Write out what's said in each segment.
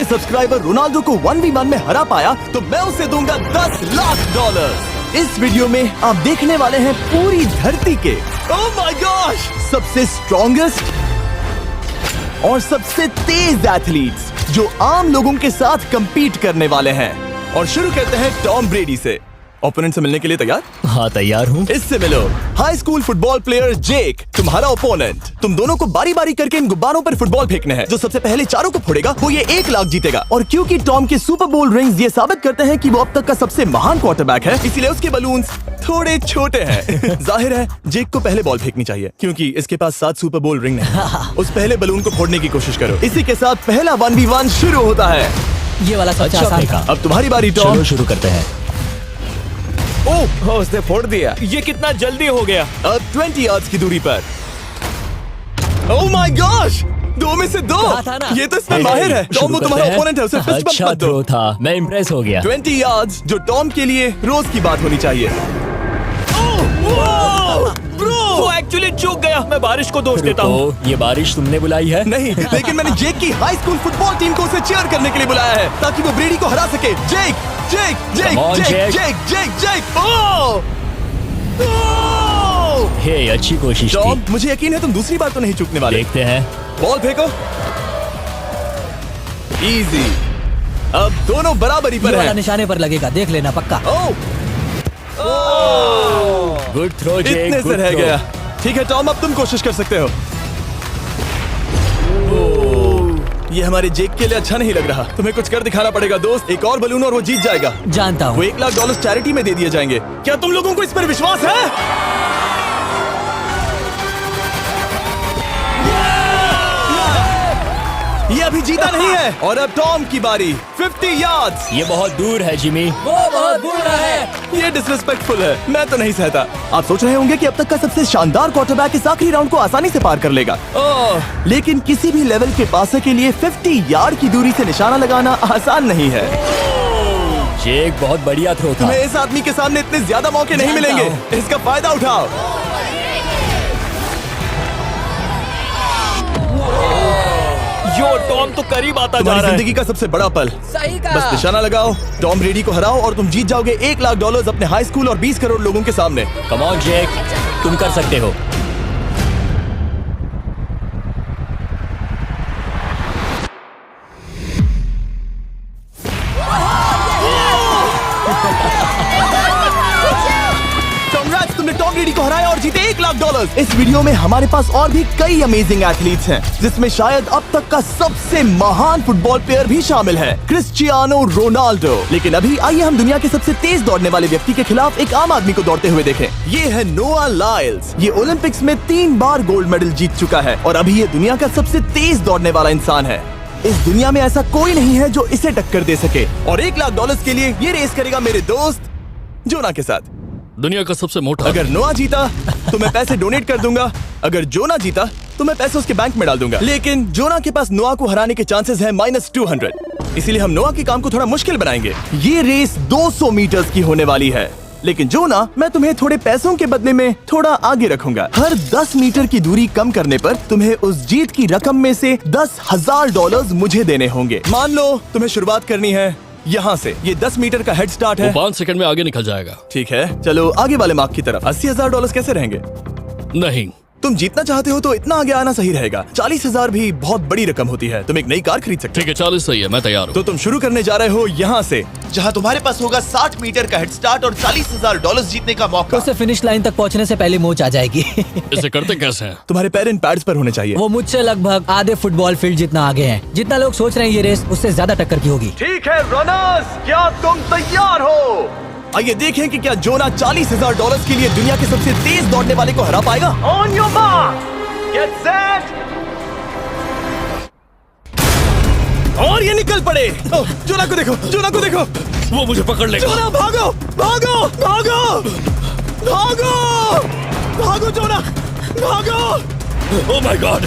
Subscriber Ronaldo को 1v1 में हरा पाया तो मैं उसे दूंगा $10 लाख। इस वीडियो में आप देखने वाले हैं पूरी धरती के ओह माय गॉश सबसे स्ट्रॉन्गेस्ट और सबसे तेज एथलीट्स जो आम लोगों के साथ compete करने वाले हैं। और शुरू करते हैं टॉम ब्रेडी से। ओपोनेंट से मिलने के लिए तैयार? हाँ तैयार हूँ। इससे मिलो। हाई स्कूल फुटबॉल प्लेयर जेक तुम्हारा ओपोनेंट। तुम दोनों को बारी बारी करके इन गुब्बारों पर फुटबॉल फेंकने हैं। जो सबसे पहले चारों को फोड़ेगा वो ये 1 लाख जीतेगा। और क्योंकि टॉम के सुपर बोल रिंग्स ये साबित करते हैं कि वो अब तक का सबसे महान क्वार्टरबैक है, इसीलिए उसके बलून्स थोड़े छोटे हैं। जाहिर है जेक को पहले बॉल फेंकनी चाहिए क्योंकि इसके पास 7 सुपर बोल रिंग है। उस पहले बलून को फोड़ने की कोशिश करो। इसी के साथ पहला 1v1 शुरू होता है। ये वाला सबसे आसान था। अब तुम्हारी बारी टॉम। चलो शुरू करते हैं। ओह उसने फोड़ दिया। ये कितना जल्दी हो गया। अब 20 यार्ड्स की दूरी पर। ओह माय गॉश 2 में से 2। कहा था ना। ये तो इसमें माहिर है। टॉम वो तुम्हारा ओपोनेंट है, उसे फिस्ट बम्प अच्छा मत दो। थ्रो था, मैं इम्प्रेस हो गया। 20 यार्ड्स जो टॉम के लिए रोज की बात होनी चाहिए। वो एक्चुअली चूक गया। मैं बारिश को दोष देता हूँ। ये बारिश तुमने बुलाई है? नहीं, लेकिन मैंने जेक की हाई स्कूल फुटबॉल टीम को उसे चीयर करने के लिए बुलाया है ताकि वो ब्रेडी को हरा सके। जेक जेक जेक Come on, जेक Jake. जेक जेक जेक ओह हे अच्छी कोशिश टॉम थी। मुझे यकीन है तुम दूसरी बार तो नहीं चूकने वाले। देखते हैं। बॉल फेंको। इजी। अब दोनों बराबरी ये पर वाला हैं। निशाने पर लगेगा, देख लेना पक्का। ओह गुड थ्रो जेक। इतने से रह गया। ठीक है टॉम अब तुम कोशिश कर सकते हो। ये हमारे जेक के लिए अच्छा नहीं लग रहा। तुम्हें कुछ कर दिखाना पड़ेगा दोस्त। एक और बलून और वो जीत जाएगा। जानता वो हूँ। $1 लाख चैरिटी में दे दिए जाएंगे। क्या तुम लोगों को इस पर विश्वास है? ये अभी जीता नहीं है। और अब टॉम की बारी। 50 यार्ड्स। ये बहुत दूर है जिमी। वो बहुत बुरा है। ये डिसरिस्पेक्टफुल है। मैं तो नहीं सहता। आप सोच रहे होंगे कि अब तक का सबसे शानदार क्वार्टरबैक इस आखिरी राउंड को आसानी से पार कर लेगा। लेकिन किसी भी लेवल के पासर के लिए 50 यार्ड की दूरी से निशाना लगाना आसान नहीं है। जेक बहुत बढ़िया थ्रो था। तुम्हें इस आदमी के सामने इतने ज्यादा मौके नहीं जानता मिलेंगे। इसका फायदा उठाओ। यो टॉम तो करीब आता जा तुम्हारी रहा है। जिंदगी का सबसे बड़ा पल। सही बस कहा। निशाना लगाओ, टॉम ब्रेडी को हराओ और तुम जीत जाओगे $1 लाख अपने हाई स्कूल और 20 करोड़ लोगों के सामने। कम ऑन जेक, तुम कर सकते हो। Congrats, तुमने टॉम ब्रेडी को हराया और जीते $1 लाख। इस वीडियो में हमारे पास और भी कई अमेजिंग एथलीट्स हैं, जिसमें शायद अब तक का सबसे महान फुटबॉल प्लेयर भी शामिल है, क्रिस्टियानो रोनाल्डो। लेकिन अभी आइए हम दुनिया के सबसे तेज दौड़ने वाले व्यक्ति के खिलाफ एक आम आदमी को दौड़ते हुए देखें। ये है नोआ लाइल्स। ये ओलंपिक्स में 3 बार गोल्ड मेडल जीत चुका है और अभी ये दुनिया का सबसे तेज दौड़ने वाला इंसान है। इस दुनिया में ऐसा कोई नहीं है जो इसे टक्कर दे सके। और $1 लाख के लिए ये रेस करेगा मेरे दोस्त जोना के साथ। दुनिया का सबसे मोटा। अगर नोआ जीता तो मैं पैसे डोनेट कर दूंगा। अगर जोना जीता तो मैं पैसे उसके बैंक में डाल दूंगा। लेकिन जोना के पास नोआ को हराने के चांसेस हैं -200। इसीलिए हम नोआ के काम को थोड़ा मुश्किल बनाएंगे। ये रेस 200 मीटर्स की होने वाली है। लेकिन जोना, मैं तुम्हें थोड़े पैसों के बदले में थोड़ा आगे रखूंगा। हर 10 मीटर की दूरी कम करने पर तुम्हें उस जीत की रकम में से $10,000 मुझे देने होंगे। मान लो तुम्हें शुरुआत करनी है यहाँ से। ये 10 मीटर का हेड स्टार्ट है। 5 सेकंड में आगे निकल जाएगा। ठीक है, चलो आगे वाले मार्क की तरफ। $80,000 कैसे रहेंगे? नहीं, तुम जीतना चाहते हो तो इतना आगे आना सही रहेगा। 40,000 भी बहुत बड़ी रकम होती है। तुम एक नई कार खरीद सकते ठीक है 40 सही है, मैं तैयार हूँ। हो। तो तुम शुरू करने जा रहे हो यहाँ से, जहाँ तुम्हारे पास होगा 60 मीटर का हेड स्टार्ट और $40,000 जीतने का मौका। उसे फिनिश लाइन तक पहुँचने से पहले मोच आ जाएगी। इसे करते कैसे हैं? तुम्हारे पैर इन पैड्स पर होने चाहिए। वो मुझसे लगभग आधे फुटबॉल फील्ड जितना आगे हैं। जितना लोग सोच रहे हैं ये रेस उससे ज्यादा टक्कर की होगी। ठीक है रनर्स, क्या तुम तैयार हो? आइए देखें कि क्या जोना $40,000 के लिए दुनिया के सबसे तेज दौड़ने वाले को हरा पाएगा। On your mark, get set, और ये निकल पड़े। ओह, जोना को देखो, जोना को देखो। वो मुझे पकड़ लेगा। जोना भागो, भागो, भागो, भागो, भागो जोना, भागो। ओह माय गॉड,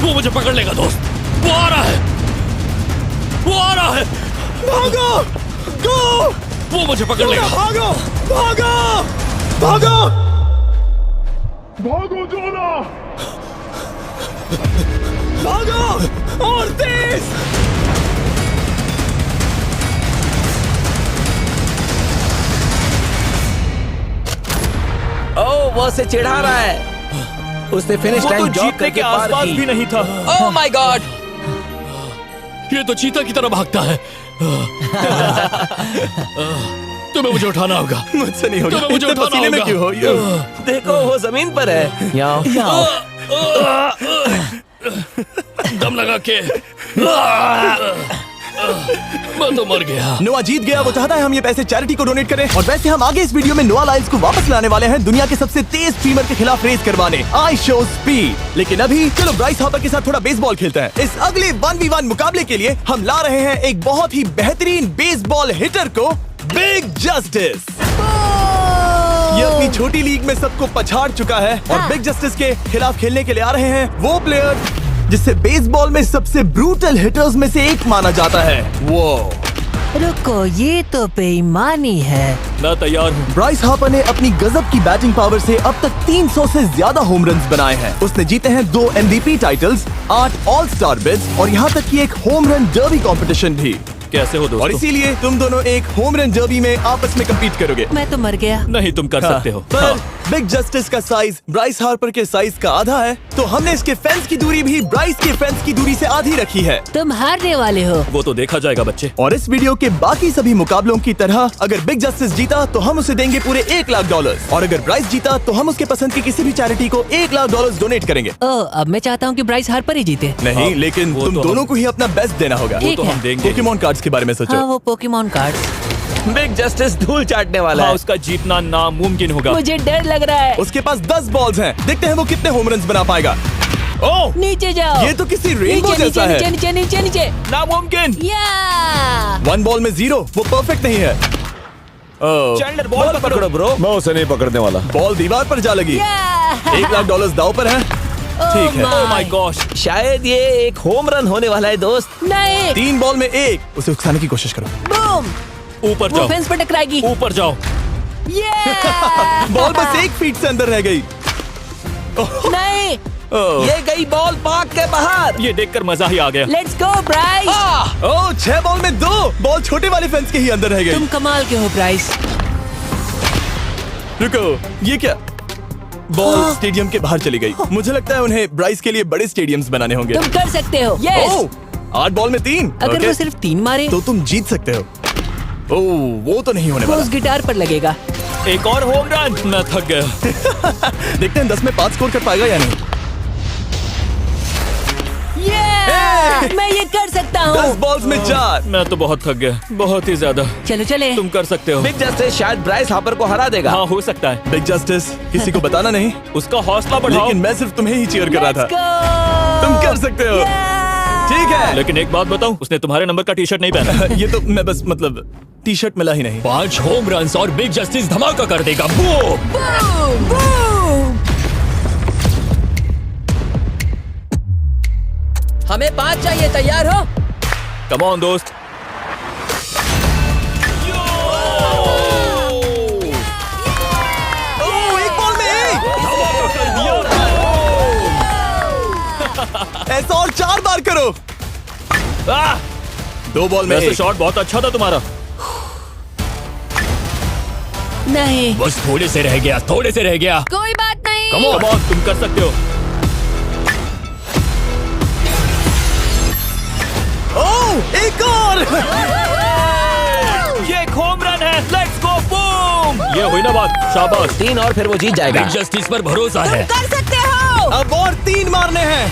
वो मुझे पकड़ लेगा दोस्त। वो आ रहा है, वो आ रहा है। भागो, गो। वो मुझे पकड़ लेगा। भागो, भागो, भागो, भागो जोना। भागो और तेज। वो उसे चिढ़ा रहा है। उसने फिनिश वो तो लाइन जॉग जीतने करके के पार आसपास की। भी नहीं था। Oh my God! ये तो चीता की तरह भागता है। तुम्हें मुझे उठाना होगा। मुझसे नहीं होगा। तुम्हें मुझे इतने उठाना पसीने में होगा। क्यों हो? देखो वो जमीन पर है। यहाँ दम लगा के मैं तो मर गया। नोआ जीत गया। वो चाहता है हम ये पैसे चैरिटी को डोनेट करें। और वैसे हम आगे इस वीडियो में नोआ लाइल्स को वापस लाने वाले हैं दुनिया के सबसे तेज स्ट्रीमर के खिलाफ रेस करवाने, आई शो स्पीड। लेकिन अभी चलो ब्राइस हापर के साथ थोड़ा बेसबॉल खेलते हैं। इस अगले 1v1 मुकाबले के लिए हम ला रहे हैं एक बहुत ही बेहतरीन बेसबॉल हिटर को, बिग जस्टिस। ये अपनी छोटी लीग में सबको पछाड़ चुका है और बिग जस्टिस के खिलाफ खेलने के लिए आ रहे हैं वो प्लेयर जिसे बेसबॉल में सबसे ब्रूटल हिटर्स में से एक माना जाता है। वो रुको, ये तो बेईमानी है। मैं तैयार हूँ। ब्राइस हापर ने अपनी गजब की बैटिंग पावर से अब तक 300 से ज्यादा होम रन्स बनाए हैं। उसने जीते हैं 2 MVP titles, 8 all star bids और यहाँ तक कि एक होम रन डर्बी कंपटीशन भी। कैसे हो और दोस्तों? इसीलिए तुम दोनों एक होम रन डर्बी में आपस में कम्पीट करोगे। मैं तो मर गया। नहीं, तुम कर सकते हो। पर बिग जस्टिस का साइज ब्राइस हार्पर के साइज का आधा है, तो हमने इसके फेंस की दूरी भी ब्राइस के फेंस की दूरी से आधी रखी है। तुम हारने वाले हो। वो तो देखा जाएगा बच्चे। और इस वीडियो के बाकी सभी मुकाबलों की तरह अगर बिग जस्टिस जीता तो हम उसे देंगे पूरे $1 लाख और अगर ब्राइस जीता तो हम उसके पसंद की किसी भी चैरिटी को $1 लाख डोनेट करेंगे। ओह, अब मैं चाहता हूँ कि ब्राइस हार्पर ही जीते। नहीं, हाँ, लेकिन वो तुम तो दोनों हम- को ही अपना बेस्ट देना होगा। ठीक तो है। हम देंगे। पोकेमॉन कार्ड्स के बारे में सोचो। हाँ, वो पोकेमॉन कार्ड। बिग जस्टिस धूल चाटने वाला हाँ, है। उसका जीतना नामुमकिन होगा। मुझे डर लग रहा है। उसके पास 10 बॉल्स हैं, देखते हैं वो कितने होम रन्स बना पाएगा। ओह, नीचे जाओ। ये तो किसी रेनबो नीचे जैसा नीचे है। नीचे नीचे नीचे। नामुमकिन। या 1 बॉल में 0, वो परफेक्ट नहीं है। चैंडलर बॉल पकड़ो। ब्रो। मैं उसे नहीं पकड़ने वाला। बॉल दीवार पर जा लगी। $1 लाख दाव पर है। ठीक है। Oh my gosh. शायद ये एक होम रन होने वाला है दोस्त। नहीं। 3 बॉल में 1, उसे उकसाने की कोशिश करो। बूम। ऊपर वो जाओ। फेंस पर टकराएगी। ऊपर जाओ। बॉल बस 1 फीट से अंदर रह गई। नहीं। ये गई बॉल पार्क के बाहर। ये देखकर मजा ही आ गया। Let's go Bryce. Oh, 6 ball में 2, बॉल छोटे वाले फेंस के ही अंदर रह गई। तुम कमाल के हो ब्राइस। रुको, ये क्या? बॉल स्टेडियम के बाहर चली गई। मुझे लगता है उन्हें ब्राइस के लिए बड़े स्टेडियम्स बनाने होंगे। तुम कर सकते हो। यस। ओह, 8 बॉल में 3। अगर ओके, वो सिर्फ 3 मारे तो तुम जीत सकते हो। ओह, वो तो नहीं होने वो वाला। उस गिटार पर लगेगा। एक और होम रन। मैं थक गया। देखते हैं 10 में 5 स्कोर कर पाएगा या नहीं। मैं ये कर सकता 10 हूँ। बॉल्स में 4। मैं तो बहुत थक गया, बहुत ही ज्यादा। चलो चले। तुम कर सकते हो। बिग जस्टिस शायद ब्राइस हापर को हरा देगा। हाँ, हो सकता है। बिग जस्टिस किसी को बताना नहीं, उसका हौसला बढ़ाओ। लेकिन मैं सिर्फ तुम्हें ही चीयर कर रहा था। Let's go! तुम कर सकते हो। ठीक है। लेकिन एक बात बताऊं, उसने तुम्हारे नंबर का टी शर्ट नहीं पहना। ये तो मैं बस मतलब टी शर्ट मिला ही नहीं। 5 होम रन्स और बिग जस्टिस धमाका कर देगा। बूम! Boom! Boom! हमें 5 चाहिए। तैयार हो? कम ऑन दोस्त। ओह, 1 बॉल में 1। ऐसा और 4 बार करो। 2 बॉल में वैसे 1। शॉट बहुत अच्छा था तुम्हारा। नहीं। बस थोड़े से रह गया, थोड़े से रह गया। कोई बात नहीं। कम ऑन, तुम कर सकते हो। ओह, एक और। ये एक होम रन है। Let's go, boom. ये हुई ना बात। शाबाश। 3 और फिर वो जीत जाएगा। बिग जस्टिस पर भरोसा है। कर सकते हो। अब और 3 मारने हैं।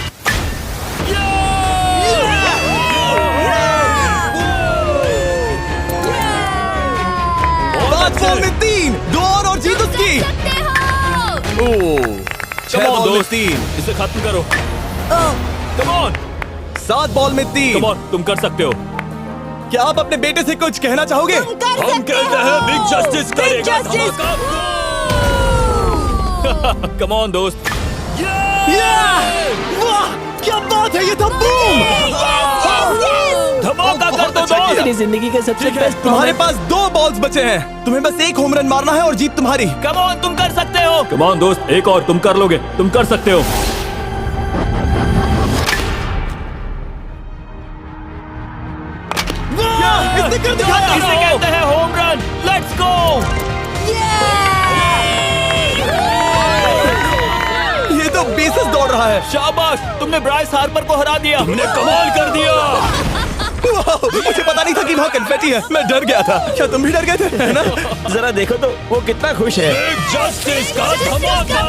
5 बॉल में 3, 2 और जीत उसकी। ओह, 6 Come on, बॉल में दोस्त। 3, इसे खत्म करो। कम ऑन, 7 बॉल में 3। कम ऑन, तुम कर सकते हो। क्या आप अपने बेटे से कुछ कहना चाहोगे? हम कहते हैं बिग जस्टिस करेगा Justice! धमाका। कम ऑन दोस्त। वाह, क्या बात है, ये था बूम। धमाका कर दो अच्छा दोस्त। मेरी जिंदगी का सबसे ठीक है, बेस्ट तुम्हारे पास 2 बॉल्स बचे हैं, तुम्हें बस 1 होम रन मारना है और जीत तुम्हारी। कम ऑन, तुम कर सकते हो। कम ऑन दोस्त, एक और, तुम कर लोगे, तुम कर सकते हो। इसने कर दिखाया। इसे कहते हैं होम रन। Let's go. रहा है। शाबाश, तुमने ब्राइस हार्पर को हरा दिया। तुमने कमाल कर दिया। वाह, मुझे पता नहीं था कि वहाँ कन्फेटी है। मैं डर गया था। क्या तुम भी डर गए थे, है ना? जरा देखो तो वो कितना खुश है। जस्टिस का धमाका।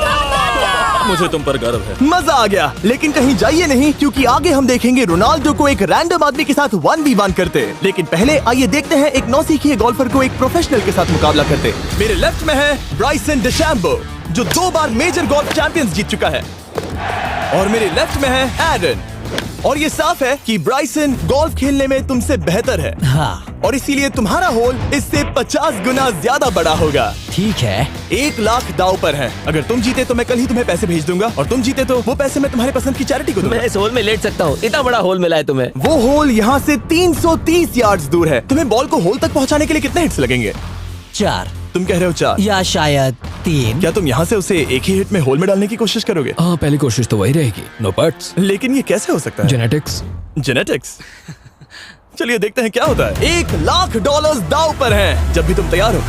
मुझे तुम पर गर्व है। मजा आ गया। लेकिन कहीं जाइए नहीं, क्योंकि आगे हम देखेंगे रोनाल्डो को एक रैंडम आदमी के साथ 1v1 करते। लेकिन पहले आइए देखते हैं एक नौसिखिए गोल्फर को एक प्रोफेशनल के साथ मुकाबला करते। मेरे लेफ्ट में है ब्राइसन डेशैम्बो, जो 2 बार मेजर गोल्फ चैंपियंस जीत चुका है। और मेरे लेफ्ट में है एरन। और ये साफ है कि ब्राइसन गोल्फ खेलने में तुमसे बेहतर है। हाँ, और इसीलिए तुम्हारा होल इससे 50 गुना ज्यादा बड़ा होगा। ठीक है। 1 लाख दाव पर है। अगर तुम जीते तो मैं कल ही तुम्हें पैसे भेज दूंगा, और तुम जीते तो वो पैसे मैं तुम्हारे पसंद की चैरिटी को दूंगा। मैं इस होल में लेट सकता हूँ। इतना बड़ा होल मिला है तुम्हें। वो होल यहाँ से 330 यार्ड्स दूर है। तुम्हें बॉल को होल तक पहुँचाने के लिए कितने हिट्स लगेंगे? 4 तुम कह रहे हो 4, या शायद 3। क्या तुम यहाँ से उसे एक ही हिट में होल में डालने की कोशिश करोगे? हाँ, पहली कोशिश तो वही रहेगी। No buts. लेकिन ये कैसे हो सकता है? जेनेटिक्स। जेनेटिक्स। चलिए देखते हैं क्या होता है। $1 लाख दाव पर हैं, जब भी तुम तैयार हो।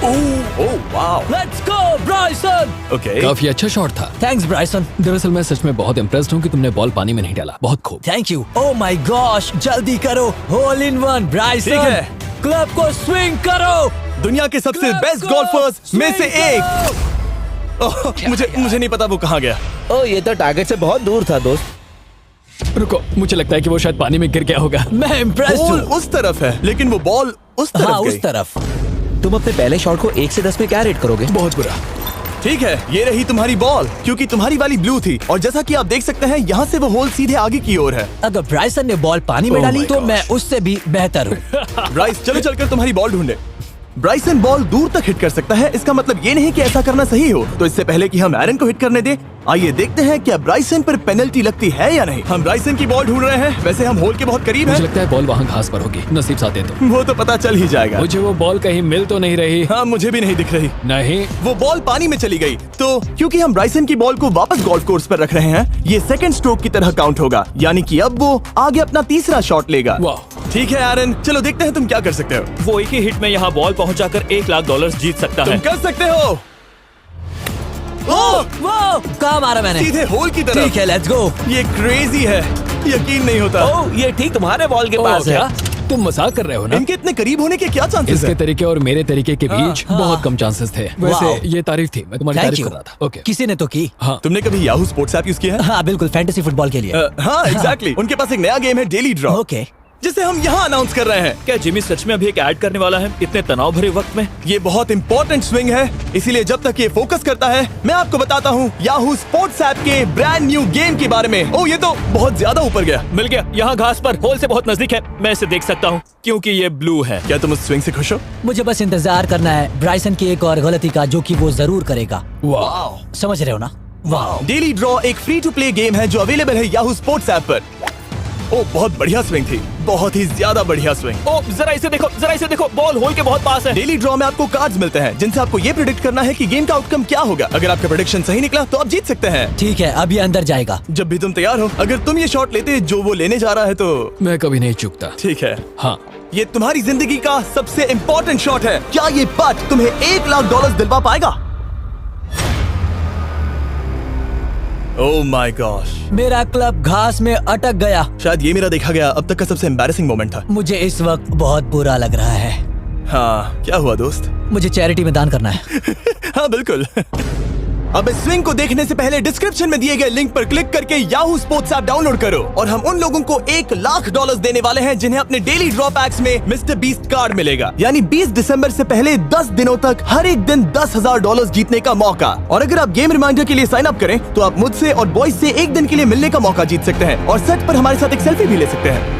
Oh wow, let's go Bryson. Okay. काफी अच्छा शॉट था। Thanks Bryson. दरअसल मैं सच में बहुत इम्प्रेस्ड हूँ कि तुमने बॉल पानी में नहीं डाला। बहुत खूब। Thank you. Oh my gosh, जल्दी करो। होल इन 1 ब्राइसन। ठीक है। क्लब को स्विंग करो। दुनिया के सबसे Club बेस्ट को गोल्फर्स में से swing एक। ओह, मुझे नहीं पता वो कहाँ गया। ओ, ये तो टारगेट से बहुत दूर था दोस्त। रुको, मुझे लगता है कि वो शायद पानी में गिर गया होगा। मैं इम्प्रेस्ड बॉल हूँ। उस तरफ है, लेकिन वो बॉल उस तरफ हाँ, गई। उस तरफ। तुम अपने पहले शॉट को 1 से 10 में क्या रेट करोगे? बहुत बुरा। ठीक है, ये रही तुम्हारी बॉल, क्योंकि तुम्हारी वाली ब्लू थी। और जैसा कि आप देख सकते हैं, यहाँ से वो होल सीधे आगे की ओर है। अगर ब्राइसन ने बॉल पानी में Oh डाली my तो gosh. मैं उससे भी बेहतर हूँ। ब्राइस, चलो चलकर तुम्हारी बॉल ढूंढे। ब्राइसन बॉल दूर तक हिट कर सकता है। इसका मतलब ये नहीं कि ऐसा करना सही हो। तो इससे पहले कि हम एरन को हिट करने दें, आइए देखते हैं क्या ब्राइसन पर पेनल्टी लगती है या नहीं। हम ब्राइसन की बॉल ढूंढ रहे हैं। वैसे हम होल के बहुत करीब मुझे हैं। लगता है बॉल वहाँ घास पर होगी। नसीब साथ दे तो। वो तो पता चल ही जाएगा। मुझे वो बॉल कहीं मिल तो नहीं रही। हाँ, मुझे भी नहीं दिख रही। नहीं। वो बॉल पानी में चली गई। तो क्योंकि हम ब्राइसन की बॉल को वापस गोल्फ कोर्स पर रख रहे हैं, ये सेकंड स्ट्रोक की तरह काउंट होगा। यानी कि अब वो आगे अपना तीसरा शॉट लेगा। वाह। ठीक है एरन, चलो देखते हैं तुम क्या कर सकते हो। वो एक ही हिट में यहाँ बॉल पहुँचाकर $1 लाख जीत सकता तुम है। कर सकते हो। ओह, वो कहाँ मारा मैंने? सीधे होल की तरफ। ठीक है, लेट्स गो। ये क्रेजी है, यकीन नहीं होता। ओ, ये ठीक तुम्हारे बॉल के पास है। क्या तुम मजाक कर रहे हो ना? इनके इतने करीब होने के क्या चांसेस इसके हैं? तरीके और मेरे तरीके के बीच हाँ। बहुत कम चांसेस थे। वाओ। वैसे ये तारीफ थी, मैं तुम्हारी थैंक तारीफ यू। कर रहा था। ओके। किसी ने तो की। हाँ। तुमने कभी याहू स्पोर्ट्स ऐप यूज किया है? हाँ बिल्कुल, फैंटेसी फुटबॉल के लिए। हाँ, एग्जैक्टली। उनके पास एक नया गेम है, डेली ड्रॉ, ओके। जिसे हम यहाँ अनाउंस कर रहे हैं। क्या जिमी सच में अभी एक ऐड करने वाला है इतने तनाव भरे वक्त में? ये बहुत इंपॉर्टेंट स्विंग है, इसीलिए जब तक ये फोकस करता है, मैं आपको बताता हूँ याहू स्पोर्ट्स ऐप के ब्रांड न्यू गेम के बारे में। ओह, ये तो बहुत ज्यादा ऊपर गया। मिल गया, यहाँ घास पर होल से बहुत नजदीक है। मैं इसे देख सकता हूँ क्योंकि ये ब्लू है। क्या तुम उस स्विंग से खुश हो? मुझे बस इंतजार करना है ब्राइसन की एक और गलती का, जो कि वो जरूर करेगा। वाह। समझ रहे हो ना? वाह। डेली ड्रॉ एक फ्री टू प्ले गेम है जो अवेलेबल है याहू स्पोर्ट्स ऐप पर। ओह, बहुत बढ़िया स्विंग थी, बहुत ही ज्यादा बढ़िया स्विंग। ओ, जरा इसे देखो, बॉल होल के बहुत पास है। डेली ड्रॉ में आपको कार्ड्स मिलते हैं, जिनसे आपको ये प्रेडिक्ट करना है कि गेम का आउटकम क्या होगा। अगर आपका प्रेडिक्शन सही निकला तो आप जीत सकते हैं। ठीक है, अब ये अंदर जाएगा। जब भी तुम तैयार हो, अगर तुम ये शॉट लेते जो वो लेने जा रहा है तो मैं कभी नहीं चूकता। ठीक है। हाँ। ये तुम्हारी जिंदगी का सबसे इम्पोर्टेंट शॉट है। क्या ये पट तुम्हें $1 लाख दिलवा पाएगा? ओह माय गॉश, मेरा क्लब घास में अटक गया। शायद ये मेरा देखा गया अब तक का सबसे एम्बैरेसिंग मोमेंट था। मुझे इस वक्त बहुत बुरा लग रहा है। हाँ, क्या हुआ दोस्त? मुझे चैरिटी में दान करना है। हाँ बिल्कुल। अब इस स्विंग को देखने से पहले डिस्क्रिप्शन में दिए गए लिंक पर क्लिक करके याहू स्पोर्ट्स ऐप डाउनलोड करो, और हम उन लोगों को $1 लाख देने वाले हैं जिन्हें अपने डेली ड्रॉ पैक्स में मिस्टर बीस्ट कार्ड मिलेगा। यानी 20 दिसंबर से पहले 10 दिनों तक हर एक दिन $10,000 जीतने का मौका। और अगर आप गेम रिमाइंडर के लिए साइन अप करें तो आप मुझसे और बॉयज से एक दिन के लिए मिलने का मौका जीत सकते हैं, और सेट पर हमारे साथ एक सेल्फी भी ले सकते हैं।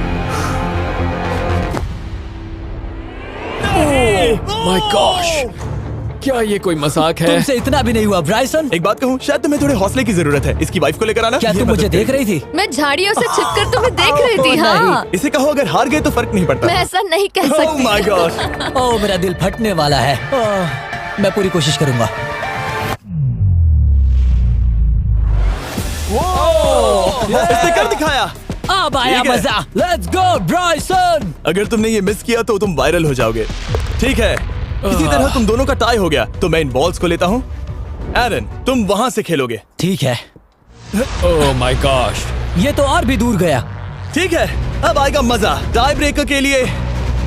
माय गॉश, क्या ये कोई मजाक है? तुमसे इतना भी नहीं हुआ ब्राइसन। एक बात कहूँ, शायद तुम्हें थोड़े हौसले की जरूरत है। इसकी वाइफ को लेकर आना। क्या ये तुम मदद मुझे देख करेगी। रही थी? मैं झाड़ियों से छिपकर तुम्हें देख रही थी। नहीं। हाँ, इसे कहो अगर हार गए तो फर्क नहीं पड़ता। मैं ऐसा नहीं कह Oh सकती। my gosh! ओह, मेरा दिल फटने वाला है। मैं पूरी कोशिश करूंगा। इसने कर दिखाया। अब आया ठीक है। मजा। Let's go Bryson. अगर तुमने ये मिस किया तो तुम वायरल हो जाओगे। ठीक है, इसी तरह तुम दोनों का टाई हो गया, तो मैं इन बॉल्स को लेता हूँ एरन, तुम वहां से खेलोगे। ठीक है, ओह माय गॉश, ये तो और भी दूर गया। ठीक है, अब आएगा मजा। टाई ब्रेकर के लिए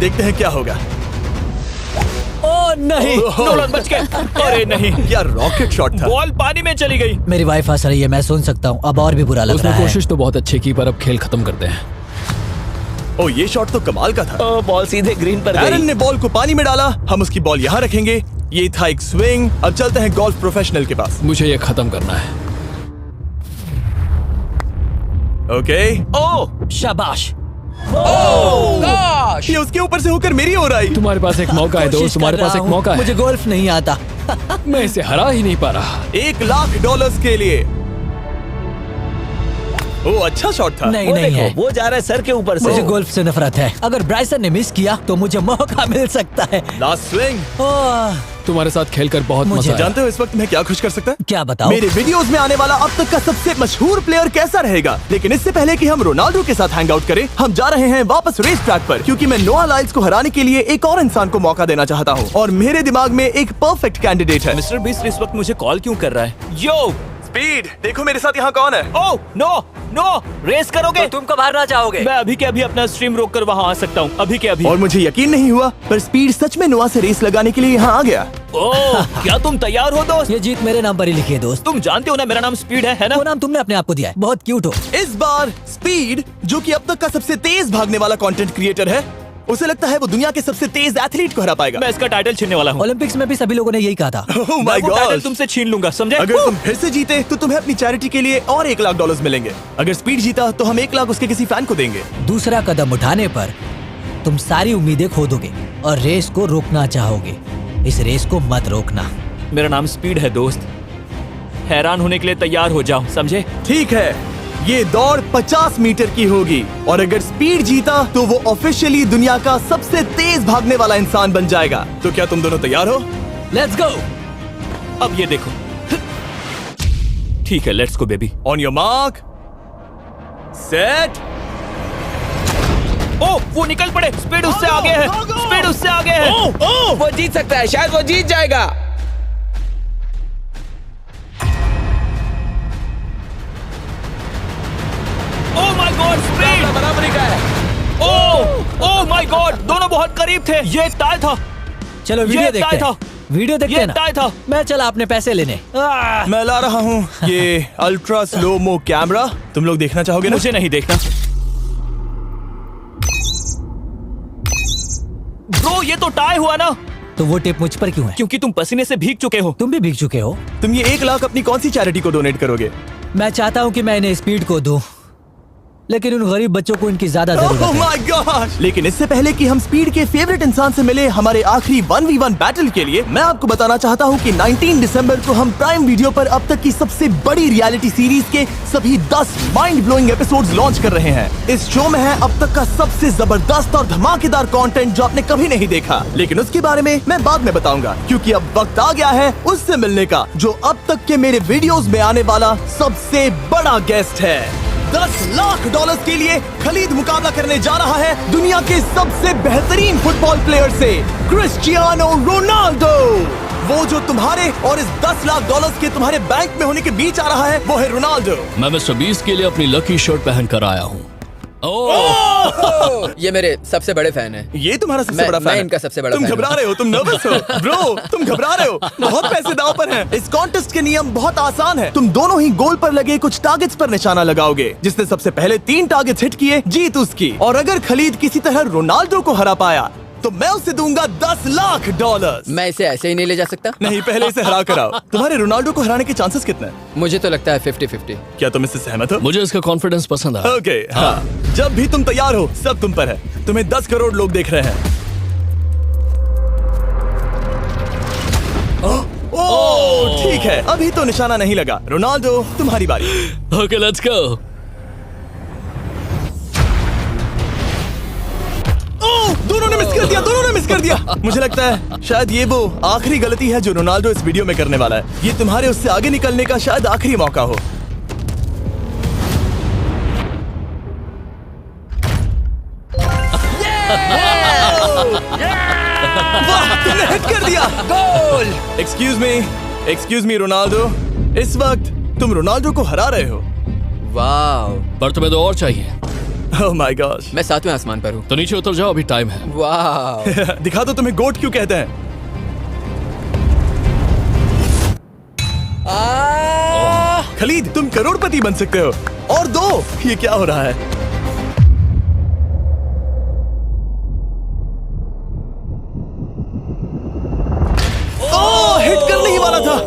देखते हैं क्या होगा। ओ नहीं, नोलन बच गए। अरे नहीं, क्या रॉकेट शॉट था। बॉल पानी में चली गई। मेरी वाइफ हंस रही है, मैं सुन सकता हूँ। अब और भी बुरा लग उसने रहा है। कोशिश तो बहुत अच्छी की, पर अब खेल खत्म करते हैं। ओ, ये शॉट तो कमाल का था। ओ, बॉल सीधे ग्रीन पर एरन गई। ने बॉल को पानी में डाला, हम उसकी बॉल यहाँ रखेंगे। ये था एक स्विंग। अब चलते हैं गोल्फ प्रोफेशनल के पास। मुझे ये खत्म करना है। ओके। ओ शाबाश। ये उसके ऊपर से होकर मेरी ओर आई। तुम्हारे पास एक मौका है कोशिश दोस्त, तुम्हारे कर पास रहा एक हूँ। मौका है। मुझे गोल्फ नहीं आता। मैं इसे हरा ही नहीं पा रहा। $1,00,000 के लिए। ओ, अच्छा शॉट था। नहीं वो नहीं है, देखो, वो जा रहा है सर के ऊपर से। मुझे गोल्फ से नफरत है। अगर ब्राइसन ने मिस किया तो मुझे मौका मिल सकता है। Last swing. ओह, तुम्हारे साथ खेलकर बहुत मुझे मजा आया। जानते हो इस वक्त मैं क्या खुश कर सकता है? क्या बताओ? मेरे वीडियोस में आने वाला अब तक का सबसे मशहूर प्लेयर कैसा रहेगा। लेकिन इससे पहले कि हम रोनाल्डो के साथ हैंग आउट करें, हम जा रहे हैं वापस रेस ट्रैक पर, क्योंकि मैं नोआ लाइल्स को हराने के लिए एक और इंसान को मौका देना चाहता हूँ। और मेरे दिमाग में एक परफेक्ट कैंडिडेट है। मिस्टर बीस्ट इस वक्त मुझे कॉल क्यों कर रहा है? यो स्पीड, देखो मेरे साथ यहाँ कौन है। ओ नो नो, रेस करोगे? तुम कब हारना चाहोगे? मैं अभी के अभी अपना स्ट्रीम रोक कर वहाँ आ सकता हूँ। अभी के अभी। और मुझे यकीन नहीं हुआ, पर स्पीड सच में नोआ से रेस लगाने के लिए यहाँ आ गया। ओह, क्या तुम तैयार हो दोस्त? ये जीत मेरे नाम पर ही लिखी है दोस्त। तुम जानते हो ना मेरा नाम स्पीड है ना? वो नाम तुमने अपने आप को दिया है। बहुत क्यूट हो। इस बार स्पीड, जो कि अब तक का सबसे तेज भागने वाला कंटेंट क्रिएटर है, उसे लगता है वो दुनिया के सबसे तेज एथलीट को हरा पाएगा। मैं इसका टाइटल छीनने वाला हूँ। ओलंपिक्स में भी सभी लोगों ने यही कहा था। Oh मैं my वो टाइटल God! तुमसे छीन लूंगा, समझे? अगर तुम फिर से जीते तो तुम्हें अपनी चैरिटी के लिए और $1,00,000 मिलेंगे। अगर स्पीड जीता तो हम 1 लाख उसके किसी फैन को देंगे। दूसरा कदम उठाने पर तुम सारी उम्मीदें खो दोगे और रेस को रोकना चाहोगे। इस रेस को मत रोकना। मेरा नाम स्पीड है दोस्त। हैरान होने के लिए तैयार हो जाओ, समझे? ठीक है, ये दौड़ 50 मीटर की होगी और अगर स्पीड जीता तो वो ऑफिशियली दुनिया का सबसे तेज भागने वाला इंसान बन जाएगा। तो क्या तुम दोनों तैयार हो? Let's go. अब ये देखो। ठीक है, let's go baby. On your mark, set. ओ, वो निकल पड़े। स्पीड उससे आगे है। स्पीड उससे आगे है। वो जीत सकता है, शायद वो जीत जाएगा। ओह माय गॉड, स्पीड बराबरी का है। ओह माय गॉड, दोनों बहुत करीब थे। ये टाई था। चलो वीडियो ये देखते टाई हैं। वीडियो देखते ये हैं ना। टाई था। मैं चला अपने पैसे लेने। मैं ला रहा हूँ ये अल्ट्रा स्लो मो कैमरा। तुम लोग देखना चाहोगे ना? मुझे नहीं देखना। ब्रो, ये तो टाई हुआ ना? तो वो टिप मुझ पर क्यों है? क्योंकि तुम पसीने से भीग चुके हो। तुम भी भीग चुके हो। तुम ये 1 लाख अपनी कौन सी चैरिटी को डोनेट करोगे? मैं चाहता हूँ कि मैं इन्हें स्पीड को दूं, लेकिन उन गरीब बच्चों को इनकी ज्यादा जरूरत Oh है। my gosh! लेकिन इससे पहले कि हम स्पीड के फेवरेट इंसान से मिले हमारे आखिरी 1v1 बैटल के लिए, मैं आपको बताना चाहता हूँ कि 19 दिसंबर को हम प्राइम वीडियो पर अब तक की सबसे बड़ी रियलिटी सीरीज के सभी 10 माइंड ब्लोइंग एपिसोड्स लॉन्च कर रहे हैं। इस शो में है अब तक का सबसे जबरदस्त और धमाकेदार कंटेंट जो आपने कभी नहीं देखा, लेकिन उसके बारे में मैं बाद में बताऊंगा, क्योंकि अब वक्त आ गया है उससे मिलने का जो अब तक के मेरे वीडियोस में आने वाला सबसे बड़ा गेस्ट है। $10,00,000 के लिए खलीद मुकाबला करने जा रहा है दुनिया के सबसे बेहतरीन फुटबॉल प्लेयर से, क्रिस्टियानो रोनाल्डो। वो जो तुम्हारे और इस $10,00,000 के तुम्हारे बैंक में होने के बीच आ रहा है, वो है रोनाल्डो। मैं मिस्टर बीस्ट के लिए अपनी लकी शर्ट पहन कर आया हूँ। ये मेरे सबसे बड़े फैन है। ये तुम्हारा सबसे मैं- बड़ा फैन मैं है। इनका सबसे बड़ा तुम फैन हूं। घबरा रहे हो, तुम नर्वस हो ब्रो, तुम घबरा रहे हो। बहुत पैसे दांव पर हैं। इस कॉन्टेस्ट के नियम बहुत आसान है। तुम दोनों ही गोल पर लगे कुछ टारगेट्स पर निशाना लगाओगे। जिसने सबसे पहले 3 टारगेट्स हिट किए जीत उसकी। और अगर खलीद किसी तरह रोनाल्डो को हरा पाया तो मैं उसे दूंगा $10,00,000। मैं इसे ऐसे ही नहीं ले जा सकता। नहीं, पहले इसे हरा कर आओ। तुम्हारे रोनाल्डो को हराने के चांसेस कितने हैं? मुझे तो लगता है 50-50। क्या तुम इससे सहमत हो? मुझे इसका कॉन्फिडेंस पसंद आया। ओके, हाँ। जब भी तुम तैयार हो सब तुम पर है। तुम्हें 10 करोड़ लोग देख रहे हैं। ओह, ठीक है, अभी तो निशाना नहीं लगा। रोनाल्डो, तुम्हारी बारी। Okay, let's go. ओह, दोनों ने मिस कर दिया, दोनों ने मिस कर दिया। मुझे लगता है शायद ये वो आखिरी गलती है जो रोनाल्डो इस वीडियो में करने वाला है। ये तुम्हारे उससे आगे निकलने का शायद आखिरी मौका हो। वाह, तुमने हिट कर दिया। Goal. Excuse me, excuse me Ronaldo, इस वक्त तुम रोनाल्डो को हरा रहे हो। वाह, पर तुम्हें तो और चाहिए। Oh my gosh. मैं 7वें आसमान पर हूँ। तो नीचे उतर जाओ, अभी टाइम है। वाह, दिखा दो तुम्हें गोट क्यों कहते हैं। खलीद, तुम करोड़पति बन सकते हो। और दो, ये क्या हो रहा है? ओह, हिट करने ही वाला था।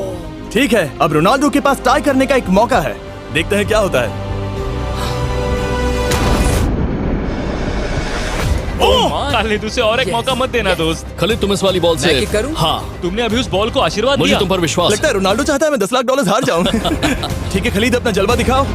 ठीक है, अब रोनाल्डो के पास टाई करने का एक मौका है। देखते हैं क्या होता है। खालिद, उसे और एक मौका मत देना दोस्त। खलीद, तुम इस वाली बॉल से मैं किक करूं? हाँ, तुमने अभी उस बॉल को आशीर्वाद मुझे दिया। तुम पर विश्वास लगता है रोनाल्डो चाहता है मैं $10 लाख हार जाऊं। ठीक है खलीद, अपना जलवा दिखाओ।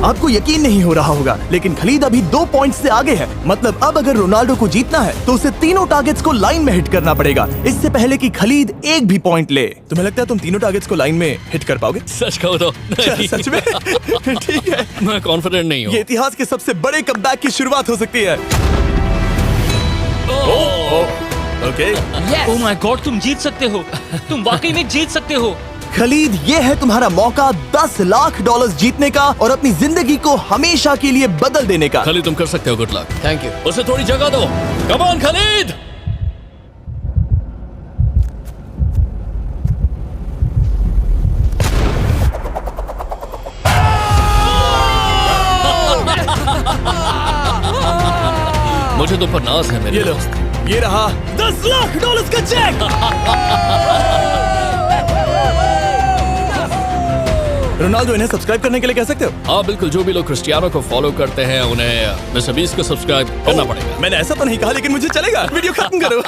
आपको यकीन नहीं हो रहा होगा, लेकिन खलीद अभी 2 पॉइंट से आगे है। मतलब अब अगर रोनाल्डो को जीतना है तो उसे तीनों टारगेट्स को लाइन में हिट करना पड़ेगा, इससे पहले कि खलीद एक भी पॉइंट ले। तुम्हें लगता है तुम तीनों टारगेट्स को लाइन में हिट कर पाओगे? सच कहो तो नहीं। सच में? ठीक है, मैं कॉन्फिडेंट नहीं हूँ। ये इतिहास के सबसे बड़े कमबैक की शुरुआत हो सकती है। ओके, ओह माय गॉड, तुम जीत सकते हो। तुम वाकई में जीत सकते हो। खलीद, ये है तुम्हारा मौका $10 लाख जीतने का और अपनी जिंदगी को हमेशा के लिए बदल देने का। खलीद, तुम कर सकते हो। Good luck. Thank you. उसे थोड़ी जगह दो। Come on Khalid. मुझे तुम पर नाज है मेरे ये लो, दोस्त। ये रहा $10 लाख का चेक। रोनाल्डो, इन्हें सब्सक्राइब करने के लिए कह सकते हो? हाँ बिल्कुल, जो भी लोग क्रिस्टियानो को फॉलो करते हैं उन्हें मिस्टर बीस्ट को सब्सक्राइब करना पड़ेगा। मैंने ऐसा तो नहीं कहा, लेकिन मुझे चलेगा। वीडियो खत्म करो।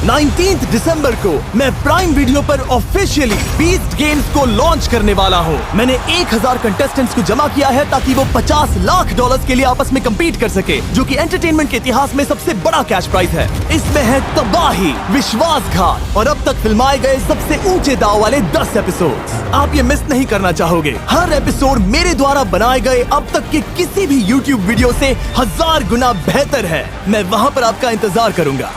19 दिसंबर को मैं प्राइम वीडियो पर ऑफिशियली बीस्ट गेम्स को लॉन्च करने वाला हूँ। मैंने 1000 कंटेस्टेंट्स को जमा किया है ताकि वो $50 लाख के लिए आपस में कम्पीट कर सके, जो कि एंटरटेनमेंट के इतिहास में सबसे बड़ा कैश प्राइज है। इसमें है तबाही, विश्वासघात और अब तक फिल्माए गए सबसे ऊंचे दाव वाले 10 एपिसोड्स। आप ये मिस नहीं करना चाहोगे। हर एपिसोड मेरे द्वारा बनाए गए अब तक के किसी भी YouTube वीडियो से 1000 गुना बेहतर है। मैं वहाँ पर आपका इंतजार करूंगा।